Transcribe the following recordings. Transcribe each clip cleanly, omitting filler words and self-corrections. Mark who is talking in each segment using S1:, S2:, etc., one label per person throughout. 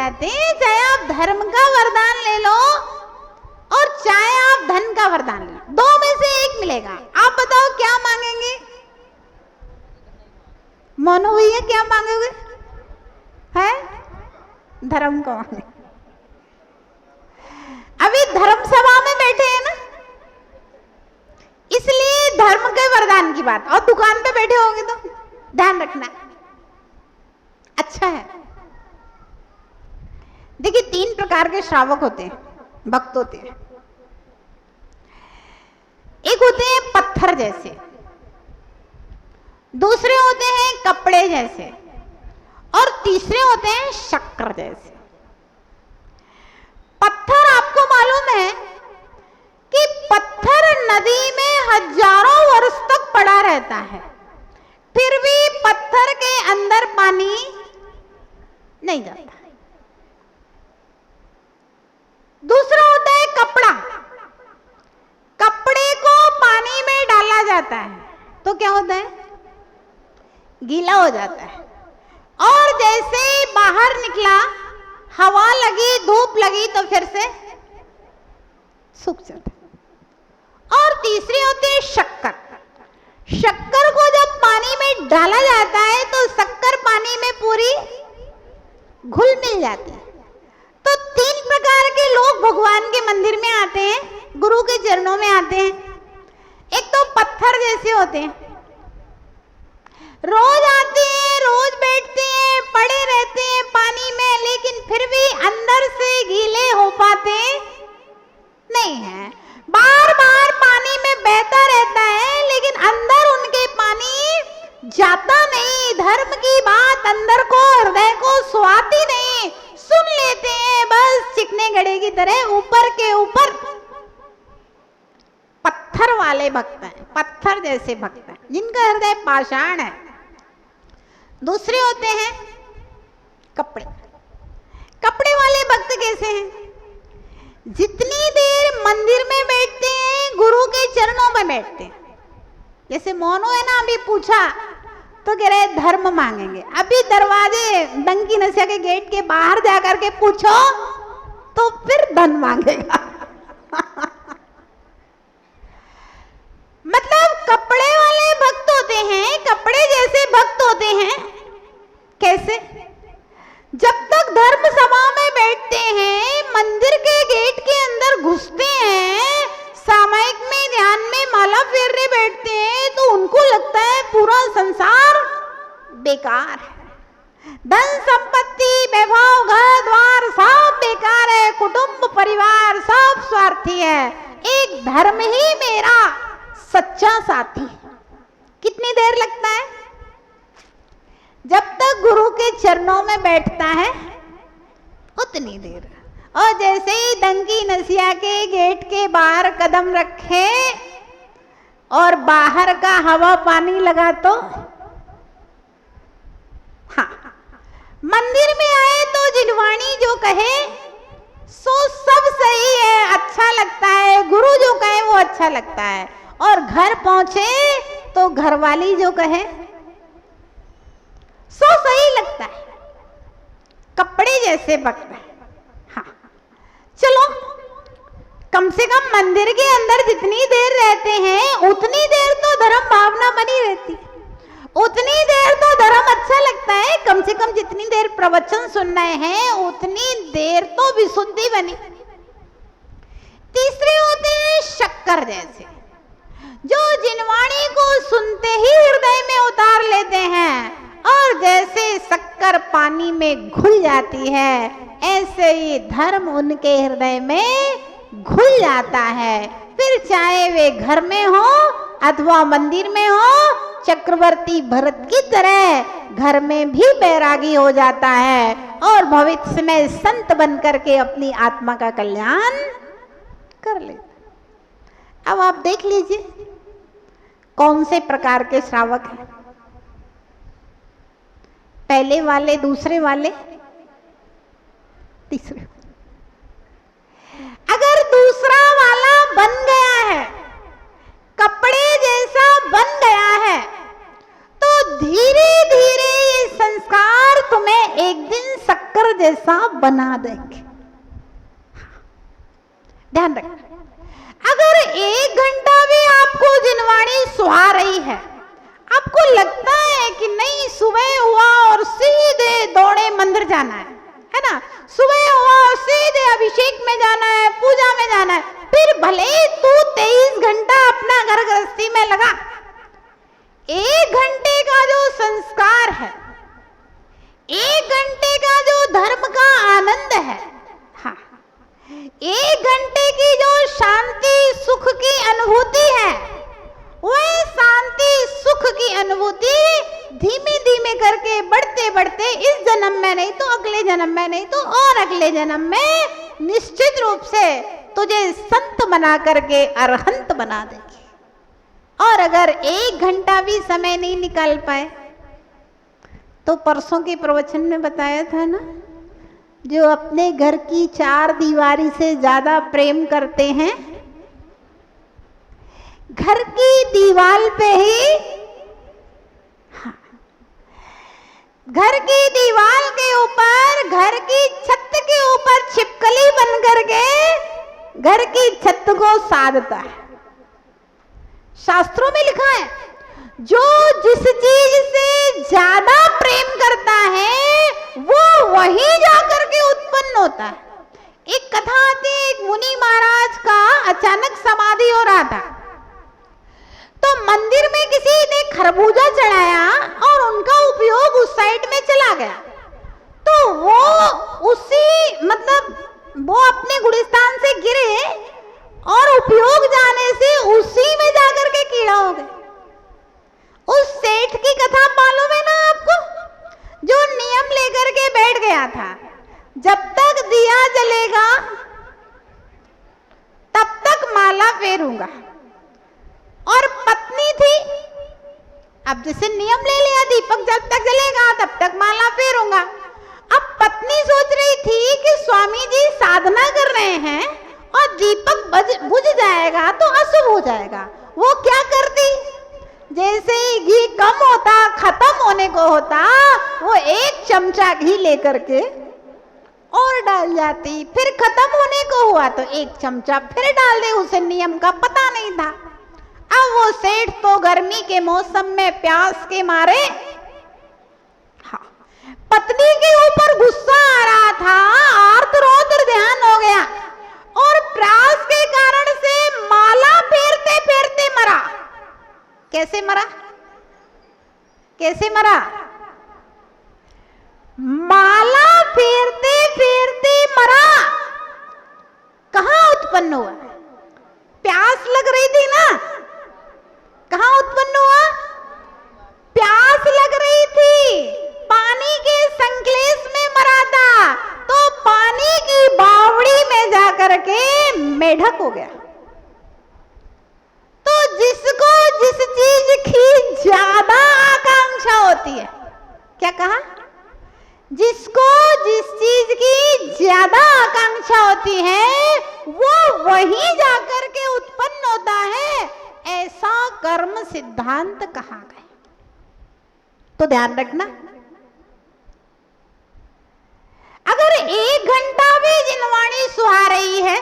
S1: कहते हैं चाहे आप धर्म का वरदान ले लो और चाहे आप धन का वरदान ले लो, दो में से एक मिलेगा। आप बताओ क्या मांगेंगे? मोनू भैया क्या मांगोगे? है धर्म को मांगे। अभी धर्म सभा में बैठे हैं ना, इसलिए धर्म के वरदान की बात। और दुकान पे बैठे होंगे तो ध्यान रखना, अच्छा है। देखिए 3 प्रकार के श्रावक होते हैं, भक्त होते हैं। एक होते हैं पत्थर जैसे, दूसरे होते हैं कपड़े जैसे, और तीसरे होते हैं शक्कर जैसे। पत्थर, आपको मालूम है कि पत्थर नदी में हजारों वर्ष तक पड़ा रहता है, फिर भी पत्थर के अंदर पानी नहीं जाता। दूसरा होता है कपड़ा। कपड़े को पानी में डाला जाता है तो क्या होता है? गीला हो जाता है, और जैसे बाहर निकला, हवा लगी, धूप लगी तो फिर से सूख जाता है। और तीसरी होती है शक्कर। शक्कर को जब पानी में डाला जाता है तो शक्कर पानी में पूरी घुल मिल जाती है। तो 3 प्रकार के लोग भगवान के मंदिर में आते हैं, गुरु के चरणों में आते हैं। एक तो पत्थर जैसे होते हैं, रोज आते हैं, रोज बैठते हैं, पड़े रहते हैं पानी में, लेकिन फिर भी अंदर से गीले हो पाते नहीं है। बार बार पानी में बहता रहता है, लेकिन अंदर उनके पानी जाता नहीं। धर्म की बात अंदर को, हृदय को स्वाती नहीं। सुन लेते हैं बस चिकने घड़े की तरह, ऊपर के ऊपर। पत्थर वाले भक्त हैं, पत्थर जैसे भक्त हैं, जिनका हृदय पाषाण है। दूसरे होते हैं कपड़े। कपड़े वाले भक्त कैसे हैं? जितनी देर मंदिर में बैठते हैं, गुरु के चरणों में बैठते हैं। जैसे मोनू है ना, अभी पूछा तो कह रहे धर्म मांगेंगे। अभी दरवाजे डंकी नसिया के गेट के बाहर जाकर के पूछो तो फिर धन मांगेगा। मतलब कपड़े वाले भक्त होते हैं, कपड़े जैसे भक्त होते हैं। कैसे? जब तक धर्म सभा में बैठते हैं, मंदिर के गेट के अंदर घुसते हैं, सामायिक में ध्यान में माला फेरने बैठते हैं, तो उनको लगता है पूरा संसार बेकार है। धन संपत्ति, वैभव, घर द्वार सब बेकार है, कुटुंब परिवार सब स्वार्थी है, एक धर्म ही मेरा सच्चा साथी है। कितनी देर लगता है? जब तक गुरु के चरणों में बैठता है उतनी देर। और जैसे ही डंकी नसिया के गेट के बाहर कदम रखे और बाहर का हवा पानी लगा तो हाँ, मंदिर में आए तो जिलवाणी जो कहे सो सब सही है, अच्छा लगता है। गुरु जो कहे वो अच्छा लगता है। और घर पहुंचे तो घरवाली जो कहे सो सही लगता है। कपड़े जैसे भक्त है। हाँ, चलो कम से कम मंदिर के अंदर जितनी देर रहते हैं उतनी देर तो धर्म भावना बनी रहती है, उतनी देर तो धर्म अच्छा लगता है। कम से कम जितनी देर प्रवचन सुन रहे हैं उतनी देर तो विशुद्धि बनी। तीसरे होते हैं शक्कर जैसे, जो जिनवाणी को सुनते ही हृदय में उतार लेते हैं, और जैसे शक्कर पानी में घुल जाती है, ऐसे ही धर्म उनके हृदय में घुल जाता है। फिर चाहे वे घर में हो अथवा मंदिर में हो, चक्रवर्ती भरत की तरह घर में भी बैरागी हो जाता है और भविष्य में संत बन करके अपनी आत्मा का कल्याण कर लेता। अब आप देख लीजिए कौन से प्रकार के श्रावक हैं। पहले वाले, दूसरे वाले, तीसरे। अगर दूसरा वाला बन गया है, कपड़े जैसा बन गया है, तो धीरे धीरे ये संस्कार तुम्हें एक दिन शक्कर जैसा बना देंगे। ध्यान रखना, अगर 1 घंटा भी आपको जिनवाणी सुहा रही है, आपको लगता है कि नहीं सुबह हुआ और सीधे दौड़े मंदिर जाना है ना, सुबह हुआ और सीधे अभिषेक में जाना है, पूजा में जाना है, फिर भले ही तू 23 घंटा अपना घर गृहस्थी में लगा, 1 घंटे का जो संस्कार है, 1 घंटे का जो धर्म का आनंद है, हाँ, 1 घंटे की जो शांति सुख की अनुभूति है, वह शांति सुख की अनुभूति धीमे धीमे करके बढ़ते बढ़ते इस जन्म में नहीं तो अगले जन्म में नहीं तो और अगले जन्म में निश्चित रूप से तुझे संत बना करके अरहंत बना देगी। और अगर 1 घंटा भी समय नहीं निकाल पाए तो परसों के प्रवचन में बताया था ना, जो अपने घर की 4 दीवारी से ज्यादा प्रेम करते हैं, घर की दीवार पे ही, हाँ, घर की दीवार के ऊपर, घर की छत के ऊपर छिपकली बन करके घर की छत को साधता है। शास्त्रों में लिखा है, जो जिस चीज से ज्यादा प्रेम करता है वो वही जाकर के उत्पन्न होता है। एक कथा आती है, एक मुनि महाराज का अचानक समाधि हो रहा था, तो मंदिर में किसी ने खरबूजा चढ़ाया और उनका उपयोग उस साइड में चला गया, तो वो उसी वो अपने गुलिस्तान से गिरे और उपयोग जाने से उसी में जाकर के कीड़ा हो गए। उस सेठ की कथा मालूम है ना आपको, जो नियम लेकर के बैठ गया था, जब तक दिया जलेगा तब तक माला फेरूंगा, और पत्नी थी, अब जैसे नियम ले लिया दीपक जब तक जलेगा तब तक माला फेरूंगा। अब पत्नी सोच रही थी कि स्वामी जी साधना कर रहे हैं और दीपक बुझ जाएगा तो अशुभ हो जाएगा। वो क्या करती, जैसे ही घी कम होता, खत्म होने को होता, वो 1 चमचा घी लेकर के और डाल जाती, फिर खत्म होने को हुआ तो 1 चमचा फिर डाल दे, उसे नियम का पता नहीं था। अब वो सेठ तो गर्मी के मौसम में प्यास के मारे, हाँ, पत्नी के ऊपर गुस्सा आ रहा था, आर्द्र ध्यान हो गया और प्यास के कारण से माला फेरते फेरते मरा। कैसे मरा? कैसे मरा? माला फेरते फेरते मरा। कहां उत्पन्न हुआ? प्यास लग रही थी ना, कहां उत्पन्न हुआ? प्यास लग रही थी, पानी के संकलेश में मरा था, तो पानी की बावड़ी में जाकर के मेढक हो गया। तो जिसको जिस चीज की ज्यादा आकांक्षा होती है, क्या कहा? जिसको जिस चीज की ज्यादा आकांक्षा होती है वो वही जाकर के उत्पन्न होता है, ऐसा कर्म सिद्धांत कहा गया। तो ध्यान रखना, अगर 1 घंटा भी जिनवाणी सुहा रही है,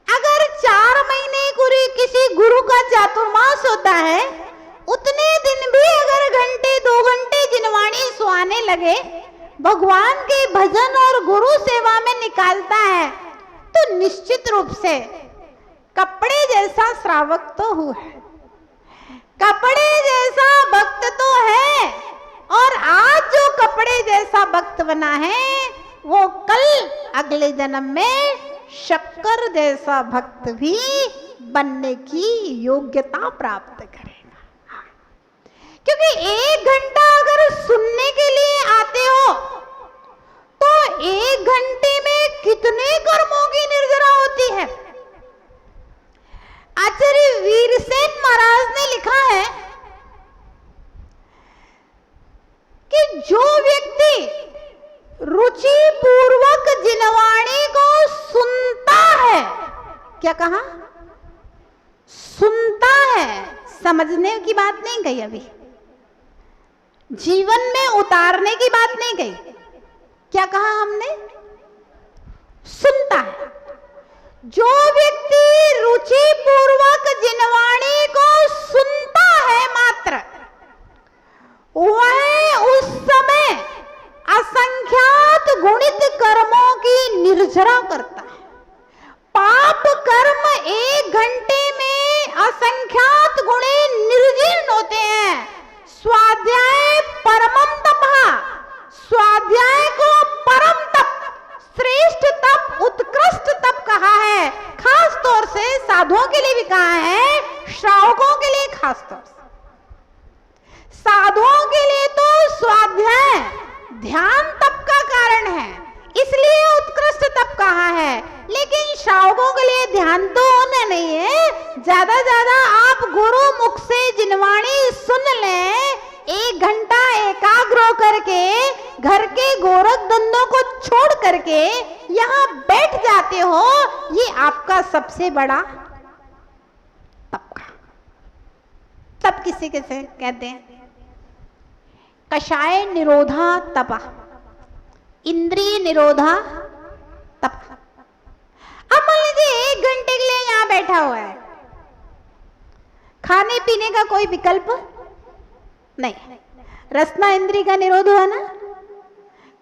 S1: अगर 4 महीने किसी गुरु का चातुर्मास होता है, उतने दिन भी अगर घंटे 2 घंटे जिनवाणी सुहाने लगे, भगवान के भजन और गुरु सेवा में निकालता है, तो निश्चित रूप से कपड़े जैसा श्रावक तो हुआ है, कपड़े जैसा भक्त तो है, और आज जो कपड़े जैसा भक्त बना है वो कल अगले जन्म में शक्कर जैसा भक्त भी बनने की योग्यता प्राप्त करेगा। क्योंकि 1 घंटा अगर सुनने के लिए आते हो तो 1 घंटे में कितने कर्मों की निर्जरा होती है। आचार्य वीरसेन महाराज ने लिखा है कि जो व्यक्ति रुचि पूर्वक जिनवाणी को सुनता है, क्या कहा? सुनता है, समझने की बात नहीं कही, अभी जीवन में उतारने की बात नहीं कही, क्या कहा हमने? सुनता है। जो व्यक्ति रुचि पूर्वक जिनवाणी को सुनता है मात्र, वह उस समय असंख्यात गुणित कर्मों की निर्जरा करता है। पाप कर्म 1 घंटे में असंख्यात गुणे निर्जीर्ण होते हैं। स्वाध्याय परमम तपः, स्वाध्याय को परम तप, श्रेष्ठ तप, उत्कृष्ट तप कहा है। खास तौर से साधुओं के लिए भी कहा है, श्रावकों के लिए खास तौर से। साधुओं के लिए तो स्वाध्याय ध्यान तप का कारण है, इसलिए उत्कृष्ट तप कहा है। लेकिन श्रावकों के लिए ध्यान तो होना नहीं है। ज्यादा ज्यादा आप गुरु मुख से जिनवाणी सुन लें, 1 घंटा एकाग्र करके घर के गोरख धंधों को छोड़ करके यहाँ बैठ जाते हो, ये आपका सबसे बड़ा तप का। तप किसे किसे कहते हैं? कषाय निरोधा तपा, इंद्रिय निरोधा तप। अब मान लीजिए 1 घंटे के लिए यहां बैठा हुआ है, खाने पीने का कोई विकल्प नहीं, रसना इंद्रिय का निरोध हुआ ना।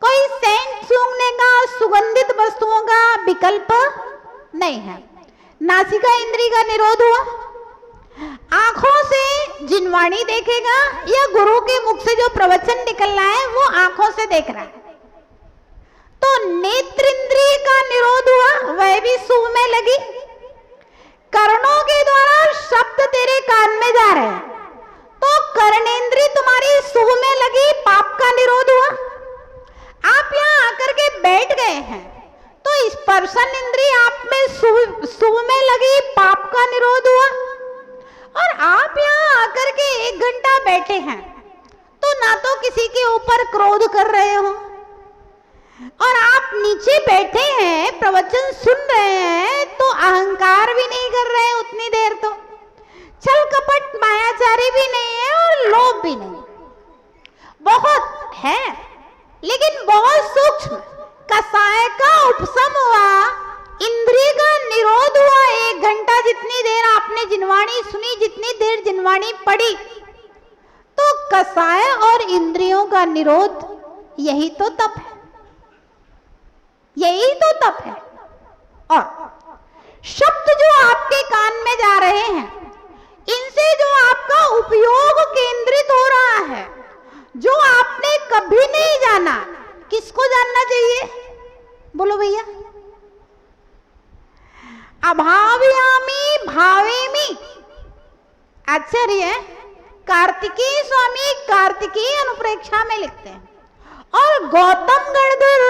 S1: कोई सेंट सूंघने का, सुगंधित वस्तुओं का विकल्प नहीं है। नासिका इंद्रिय का निरोध हुआ। आंखों से जिनवाणी देखेगा या गुरु के मुख से जो प्रवचन निकल रहा है वो आंखों से देख रहा है, तो नेत्र इंद्रिय का निरोध हुआ, वह भी शुभ में लगी। कर्णों के द्वारा शब्द तेरे कान में जा रहे हैं, तो कर्णेंद्रिय तुम्हारी शुभ में लगी, पाप का निरोध हुआ। आप यहाँ आकर के बैठ गए हैं, तो स्पर्शन इंद्रिय आप में शुभ में लगी, पाप का निरोध हुआ। और आप यहाँ आकर के 1 घंटा बैठे हैं, तो ना तो किसी के ऊपर क्रोध कर रहे हो, और आप नीचे बैठे हैं प्रवचन सुन रहे हैं, तो अहंकार भी नहीं कर रहे हैं उतनी देर, तो छल कपट मायाचारी भी नहीं है और लोभ भी नहीं, बहुत है लेकिन बहुत सूक्ष्म। कसाय का उपशम हुआ, इंद्रिय का निरोध हुआ। 1 घंटा जितनी देर आपने जिनवाणी सुनी, जितनी देर जिनवाणी पढ़ी, तो कसाय और इंद्रियों का निरोध, यही तो तप है, यही तो तप है। और शब्द जो आपके कान में जा रहे हैं, इनसे जो आपका उपयोग केंद्रित हो रहा है, जो आपने कभी नहीं जाना, किसको जानना चाहिए? बोलो भैया। अभावयामी भावेमी, आचार्य कार्तिकेय स्वामी कार्तिकेय अनुप्रेक्षा में लिखते हैं, और गौतम गणधर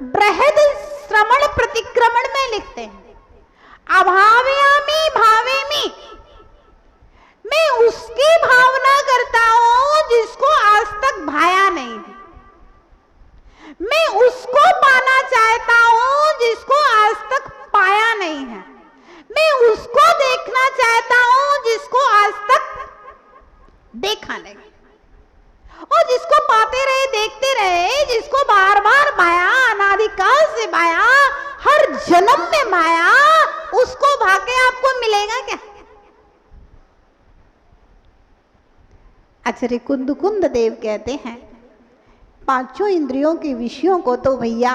S1: बृहद श्रवण प्रतिक्रमण में लिखते हैं, अभावयामी भावेमी, मैं उसकी भावना करता हूं जिसको आज तक भाया नहीं है। मैं उसको पाना चाहता हूं जिसको आज तक पाया नहीं है। मैं उसको देखना चाहता हूं जिसको आज तक देखा नहीं, और जिसको पाते रहे, देखते रहे, जिसको बार बार भाया, अनादिकाल से भाया, हर जन्म में भाया, उसको भाके आपको मिलेगा क्या? आचार्य कुंद देव कहते हैं, 5 इंद्रियों के विषयों को तो भैया,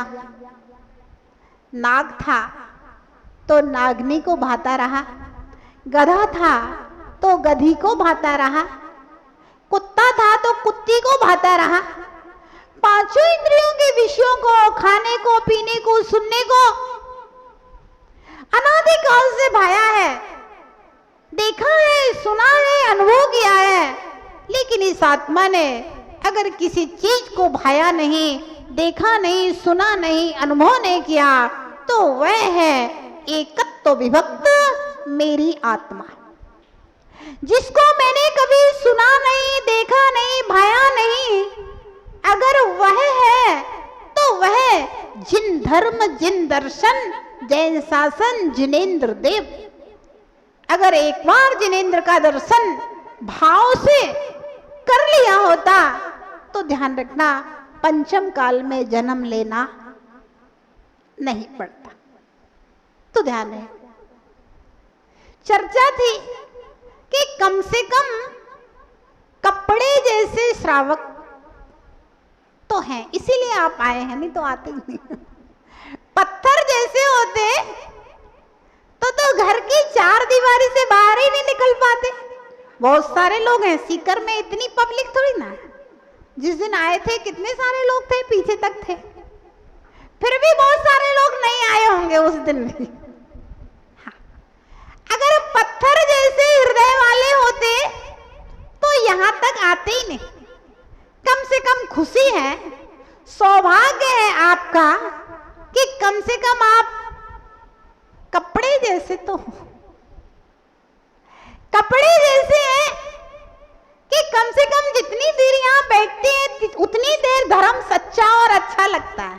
S1: नाग था तो नागनी को भाता रहा, गधा था तो गधी को भाता रहा, कुत्ता था तो कुत्ती को भाता रहा। 5 इंद्रियों के विषयों को, खाने को, पीने को, सुनने को अनादिकाल से भाया है, देखा है, सुना है, अनुभव किया है। लेकिन इस आत्मा ने अगर किसी चीज को भाया नहीं, देखा नहीं, सुना नहीं, अनुभव नहीं किया, तो वह है एकत्व विभक्त मेरी आत्मा, जिसको मैंने कभी सुना नहीं, देखा नहीं, भाया नहीं। अगर वह है तो वह जिन धर्म, जिन दर्शन, जैन शासन, जिनेन्द्र देव। अगर एक बार जिनेन्द्र का दर्शन भाव से कर लिया होता, तो ध्यान रखना पंचम काल में जन्म लेना नहीं पड़ता। तो ध्यान है, चर्चा थी कि कम से कम कपड़े जैसे श्रावक तो हैं, इसीलिए आप आए हैं, नहीं तो आते ही नहीं। पत्थर जैसे होते तो घर की चार दीवारी से बाहर ही नहीं निकल पाते। बहुत सारे लोग हैं सीकर में, इतनी पब्लिक थोड़ी ना। जिस दिन आए थे कितने सारे लोग थे, पीछे तक थे, फिर भी बहुत सारे लोग नहीं आए होंगे उस दिन भी। हाँ। अगर पत्थर जैसे हृदय वाले होते तो यहां तक आते ही नहीं। कम से कम खुशी है, सौभाग्य है आपका कि कम से कम आप कपड़े जैसे तो हो। कपड़े जैसे हैं कि कम से कम जितनी देर यहाँ बैठते हैं उतनी देर धर्म सच्चा और अच्छा लगता है।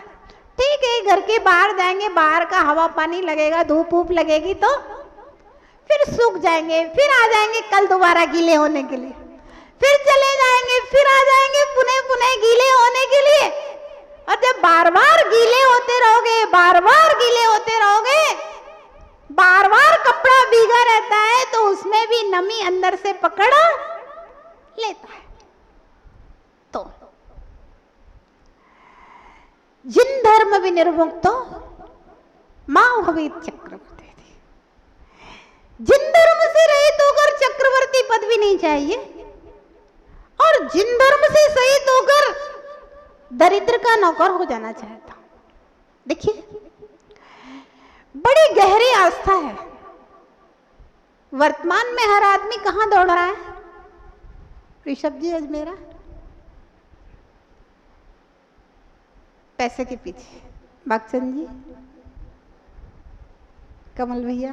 S1: ठीक है, घर के बाहर जाएंगे, बाहर का हवा पानी लगेगा, धूप वूप लगेगी तो फिर सूख जाएंगे, फिर आ जाएंगे कल दोबारा गीले होने के लिए, फिर चले जाएंगे, फिर आ जाएंगे पुनः पुनः गीले होने के लिए। और जब बार बार गीले होते रहोगे, बार बार गीले होते रहोगे, बार बार कपड़ा भीगा रहता है तो उसमें भी नमी अंदर से पकड़ लेता है। तो जिन धर्म विनिर्मुक्तो मां भवेत् चक्रवर्ती, जिन धर्म से रहित होकर चक्रवर्ती पद भी नहीं चाहिए, और जिन धर्म से सहित होकर दरिद्र का नौकर हो जाना चाहता। देखिए, बड़ी गहरी आस्था है। वर्तमान में हर आदमी कहां दौड़ रहा है? ऋषभ जी अजमेरा, पैसे के पीछे। भक्चंद जी, कमल भैया,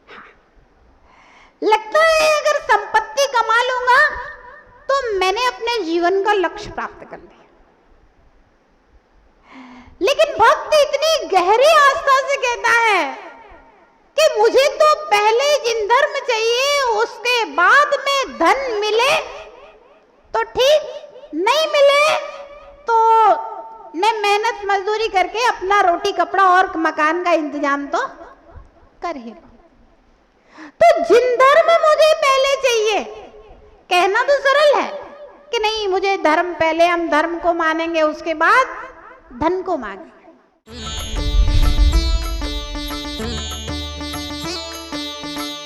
S1: हाँ। लगता है अगर संपत्ति कमा लूंगा तो मैंने अपने जीवन का लक्ष्य प्राप्त कर लिया। लेकिन भक्त इतनी गहरी आस्था से कहता है कि मुझे तो पहले जिन धर्म चाहिए, उसके बाद में धन मिले तो ठीक, नहीं मिले तो मैं मेहनत मजदूरी करके अपना रोटी कपड़ा और मकान का इंतजाम तो कर ही। तो जिन धर्म मुझे पहले चाहिए, कहना तो सरल है कि नहीं मुझे धर्म पहले, हम धर्म को मानेंगे उसके बाद धन को मांगे।